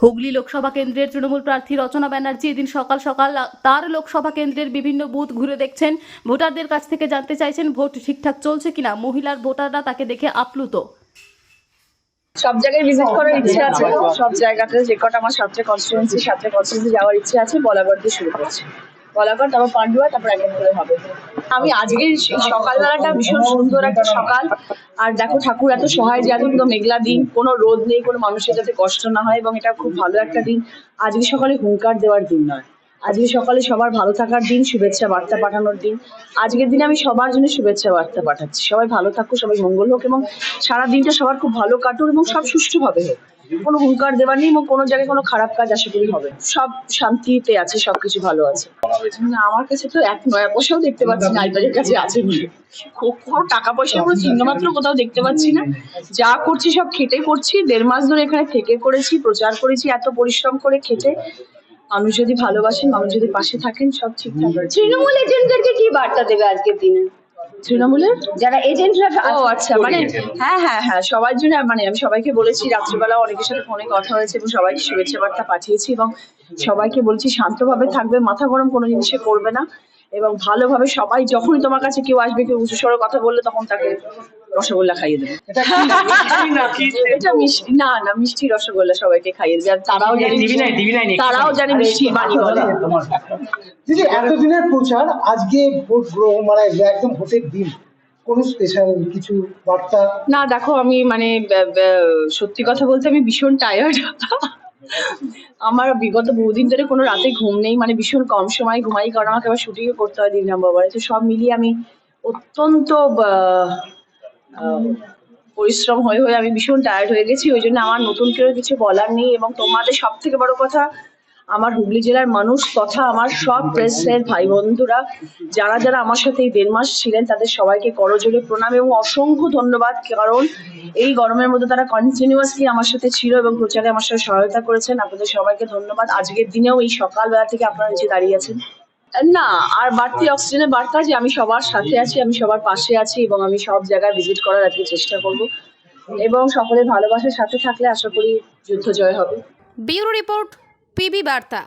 হুগলি লোকসভা কেন্দ্রের তৃণমূল প্রার্থী রচনা ব্যানার্জি এদিন সকাল সকাল তার লোকসভা কেন্দ্রের বিভিন্ন বুথ ঘুরে দেখছেন, ভোটারদের কাছ থেকে জানতে চাইছেন ভোট ঠিকঠাক চলছে কিনা। মহিলার ভোটাররা তাকে দেখে আপ্লুত। সব জায়গায় ভিজিট করার ইচ্ছে আছে, সব জায়গাতে যে কটা আমার সাতটা কনস্টিটুয়েন্সি যাওয়ার ইচ্ছে আছে। বলাগড় দিয়ে শুরু করছি, বলাগড়, তারপর পান্ডুয়া, তারপর এক এক করে হবে। আমি আজকের সকালবেলাটা ভীষণ সুন্দর একটা সকাল। আর দেখো, ঠাকুর এত সহায় যে এত মেঘলা দিন, কোনো রোদ নেই, কোনো মানুষের যাতে কষ্ট না হয়, এবং এটা খুব ভালো একটা দিন। আজকে সকালে হুঙ্কার দেওয়ার দিন নয়, আজকে সকালে সবার ভালো থাকার দিন, শুভেচ্ছা বার্তা পাঠানোর দিন। আজকের দিনে আমি সবার জন্য শুভেচ্ছা বার্তা পাঠাচ্ছি। সবাই ভালো থাকুক, সবাই মঙ্গল হোক, এবং সারা দিনটা সবার খুব ভালো কাটুক, এবং সব সুষ্ঠুভাবে হোক। কোনো হুঙ্কার দেওয়ার নেই, এবং কোনো জায়গায় কোনো খারাপ কাজ আশা করি হবে। সব শান্তিতে আছে, সবকিছু ভালো আছে। না, আমার কাছে তো এক নয়া পয়সাও দেখতে পাচ্ছি না আইবারের কাছে আছে বলে। কোনো টাকা পয়সা কোনো চিহ্ন মাত্র কোথাও দেখতে পাচ্ছি না। যা করছি সব খেটে করছি, 1.5 মাস ধরে এখানে থেকে করেছি, প্রচার করেছি এত পরিশ্রম করে খেটে। মানুষ যদি ভালোবাসেন, মানুষ যদি পাশে থাকেন, সব ঠিকঠাক। তৃণমূল এজেন্টদেরকে কি বার্তা দেবে আজকের দিনে? তৃণমূলের যারা এজেন্টরা ও আচ্ছা, মানে হ্যাঁ সবার জন্য, মানে আমি সবাইকে বলেছি, রাত্রিবেলা অনেকের সাথে ফোনে কথা হয়েছে এবং সবাইকে শুভেচ্ছা বার্তা পাঠিয়েছি, এবং সবাইকে বলছি শান্তভাবে থাকবে, মাথা গরম কোনো জিনিসে করবে না, এবং ভালোভাবে সবাই, যখনই তোমার কাছে কেউ আসবে, কেউ উঁচু স্বরে কথা বললে, তখন তাকে রসগোল্লা খাইয়ে দেবে। এটা মিষ্টি না, মিষ্টি রসগোল্লা সবাইকে খাইয়ে দেবে, আর তারাও জানে মিষ্টি বাণী বলে। দিদি, এতদিনের প্রচার, আজকে ভোট গ্রহণ, মানে একদম ভোটের দিন, কোনো স্পেশাল কিছু বার্তা? না দেখো, আমি মানে সত্যি কথা বলতে আমি ভীষণ টায়ার্ড। আমার বিগত বহুদিন ধরে কোনো রাতে ঘুম নেই, মানে ভীষণ কম সময় ঘুমাই, কারণ আমাকে আবার শুটিংও করতে হয় 3 নম্বরে। তো সব মিলিয়ে আমি অত্যন্ত পরিশ্রম হয়ে আমি ভীষণ টায়ার্ড হয়ে গেছি। ওই জন্য আমার নতুন করে কিছু বলার নেই, এবং তোমাদের সব থেকে বড় কথা, আমার হুগলি জেলার মানুষ তথা আমার সব প্রেসের ভাই বন্ধুরা, যারা যারা আমার সাথে এই 1.5 মাস ছিলেন, তাদের সবাইকে করজোড়ে প্রণাম এবং অসংখ্য ধন্যবাদ। কারণ এই গরমের মধ্যে তারা কন্টিনিউয়াসলি আমার সাথে ছিল এবং প্রচারে আমার সাথে সহায়তা করেছেন। আপনাদের সবাইকে ধন্যবাদ। আজকের দিনেও এই সকালবেলা থেকে আপনারা নিচে দাঁড়িয়ে আছেন। না, আর বাড়তি অক্সিজেনের বার্তা যে আমি সবার সাথে আছি, আমি সবার পাশে আছি, এবং আমি সব জায়গায় ভিজিট করার আজকে চেষ্টা করব, এবং সকলের ভালোবাসার সাথে থাকলে আশা করি যুদ্ধ জয় হবে। ব্যুরো রিপোর্ট, পিবি বার্তা।